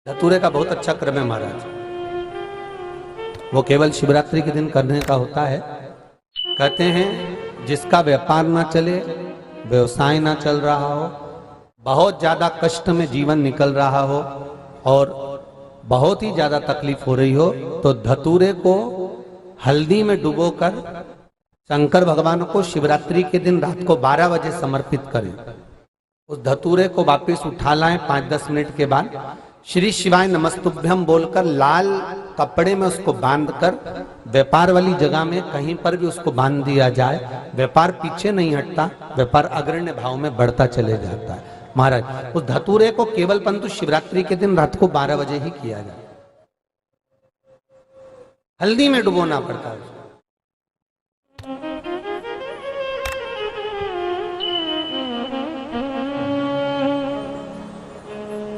धतूरे का बहुत अच्छा क्रम है महाराज। वो केवल शिवरात्रि के दिन करने का होता है। कहते हैं जिसका व्यापार ना चले, व्यवसाय ना चल रहा हो, बहुत ज्यादा कष्ट में जीवन निकल रहा हो और बहुत ही ज्यादा तकलीफ हो रही हो, तो धतूरे को हल्दी में डुबोकर शंकर भगवान को शिवरात्रि के दिन रात को 12 बजे समर्पित करें। उस धतूरे को वापस उठा लाएं 5-10 मिनट के बाद, श्री शिवाय नमस्तुभ्यम बोलकर लाल कपड़े में उसको बांधकर व्यापार वाली जगह में कहीं पर भी उसको बांध दिया जाए। व्यापार पीछे नहीं हटता, व्यापार अग्रण्य भाव में बढ़ता चले जाता है। महाराज उस धतूरे को केवल परंतु शिवरात्रि के दिन रात को 12 बजे ही किया जाए, हल्दी में डुबोना पड़ता है।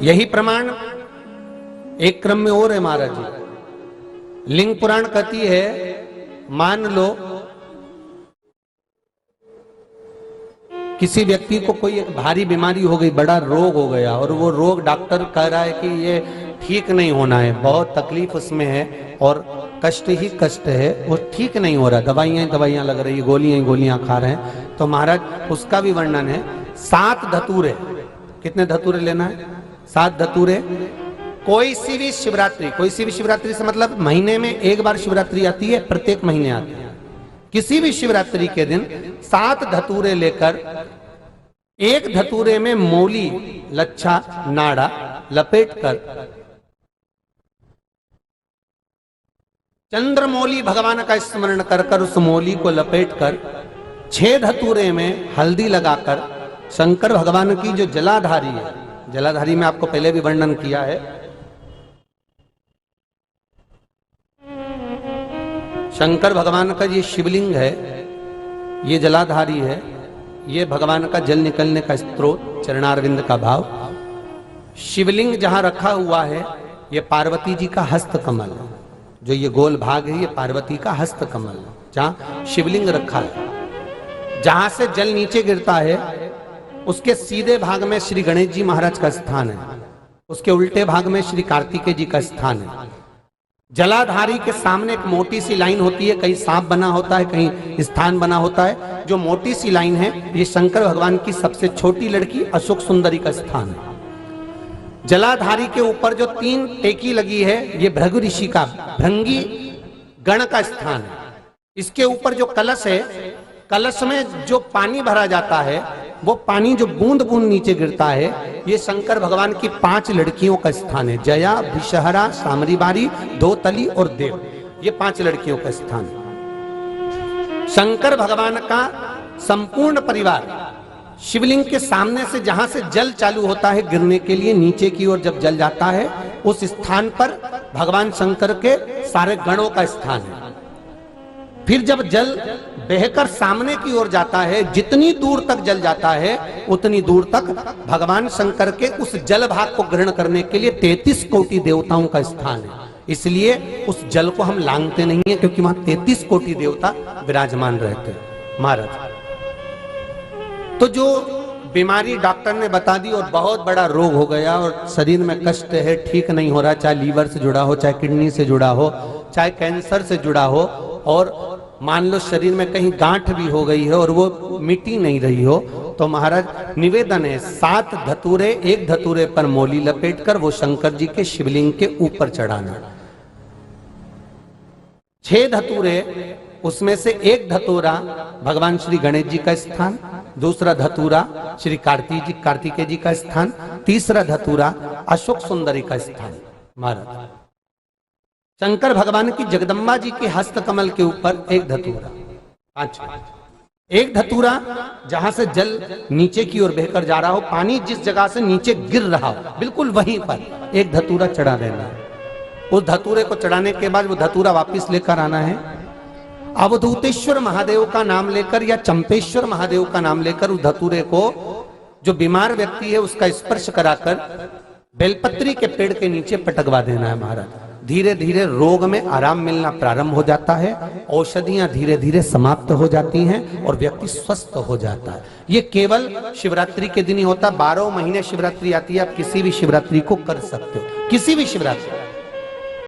यही प्रमाण एक क्रम में और है महाराज जी। लिंग पुराण कहती है, मान लो किसी व्यक्ति को कोई एक भारी बीमारी हो गई, बड़ा रोग हो गया और वो रोग डॉक्टर कह रहा है कि ये ठीक नहीं होना है, बहुत तकलीफ उसमें है और कष्ट ही कष्ट है, वो ठीक नहीं हो रहा, दवाइयां लग रही है, गोलियां खा रहे हैं। तो महाराज उसका भी वर्णन है। 7 धतूरे, कितने धतूरे लेना है? 7 धतूरे। कोई सी भी शिवरात्रि से मतलब महीने में एक बार शिवरात्रि आती है, प्रत्येक महीने आती है। किसी भी शिवरात्रि के दिन 7 धतूरे लेकर एक धतूरे में मौली, लच्छा, नाड़ा लपेटकर चंद्रमौली भगवान का स्मरण कर उस मौली को लपेटकर 6 धतूरे में हल्दी लगाकर शंकर भगवान की जो जलाधारी है, जलाधारी में आपको पहले भी वर्णन किया है, शंकर भगवान का ये शिवलिंग है, ये जलाधारी है, ये भगवान का जल निकलने का स्त्रोत, चरणारविंद का भाव। शिवलिंग जहां रखा हुआ है ये पार्वती जी का हस्त कमल है, जो ये गोल भाग है ये पार्वती का हस्त कमल है, जहां शिवलिंग रखा है। जहां से जल नीचे गिरता है उसके सीधे भाग में श्री गणेश जी महाराज का स्थान है, उसके उल्टे भाग में श्री कार्तिकेय जी का स्थान है। जलाधारी के सामने एक मोटी सी लाइन होती है, कहीं सांप बना होता है, कहीं स्थान बना होता है। जो मोटी सी लाइन है ये शंकर भगवान की सबसे छोटी लड़की अशोक सुंदरी का स्थान है। जलाधारी के ऊपर जो 3 टेकी लगी है ये भृगु ऋषि का, भृंगी गण का स्थान है। इसके ऊपर जो कलश है, कलश में जो पानी भरा जाता है वो पानी जो बूंद बूंद नीचे गिरता है ये शंकर भगवान की 5 लड़कियों का स्थान है। जया, विषहरा, सामरीबारी, दोतली और देव, ये 5 लड़कियों का स्थान है। शंकर भगवान का संपूर्ण परिवार शिवलिंग के सामने से, जहां से जल चालू होता है गिरने के लिए नीचे की ओर जब जल जाता है, उस स्थान पर भगवान शंकर के सारे गणों का स्थान है। फिर जब जल बहकर सामने की ओर जाता है, जितनी दूर तक जल जाता है उतनी दूर तक भगवान शंकर के उस जल भाग को ग्रहण करने के लिए 33 कोटि देवताओं का स्थान है। इसलिए उस जल को हम लांघते नहीं है, क्योंकि वहां 33 कोटि देवता विराजमान रहते हैं महाराज। तो जो बीमारी डॉक्टर ने बता दी और बहुत बड़ा रोग हो गया और शरीर में कष्ट है, ठीक नहीं हो रहा, चाहे लीवर से जुड़ा हो, चाहे किडनी से जुड़ा हो, चाहे कैंसर से जुड़ा हो, और मान लो शरीर में कहीं गांठ भी हो गई है और वो मिटी नहीं रही हो, तो महाराज निवेदन है 7 धतूरे, एक धतूरे पर मौली लपेटकर वो शंकर जी के शिवलिंग के ऊपर चढ़ाना। 6 धतूरे, उसमें से एक धतूरा भगवान श्री गणेश जी का स्थान, दूसरा धतूरा श्री कार्तिकेय जी का स्थान, तीसरा धतूरा अशोक सुंदरी का स्थान। महाराज शंकर भगवान की जगदम्बा जी के हस्त कमल के ऊपर एक धतूरा, एक धतूरा जहां से जल नीचे की ओर बहकर जा रहा हो, पानी जिस जगह से नीचे गिर रहा हो बिल्कुल वहीं पर एक धतूरा चढ़ा देना है। उस धतूरे को चढ़ाने के बाद वो धतूरा वापस लेकर आना है, अवधूतेश्वर महादेव का नाम लेकर या चंपेश्वर महादेव का नाम लेकर उस धतूरे को, जो बीमार व्यक्ति है उसका स्पर्श कराकर बेलपत्री के पेड़ के नीचे पटकवा देना है महाराज। धीरे धीरे रोग में आराम मिलना प्रारंभ हो जाता है, औषधियां धीरे धीरे समाप्त हो जाती हैं और व्यक्ति स्वस्थ हो जाता है। ये केवल शिवरात्रि के दिन ही होता। 12 महीने शिवरात्रि आती है, आप किसी भी शिवरात्रि को कर सकते हो, किसी भी शिवरात्रि।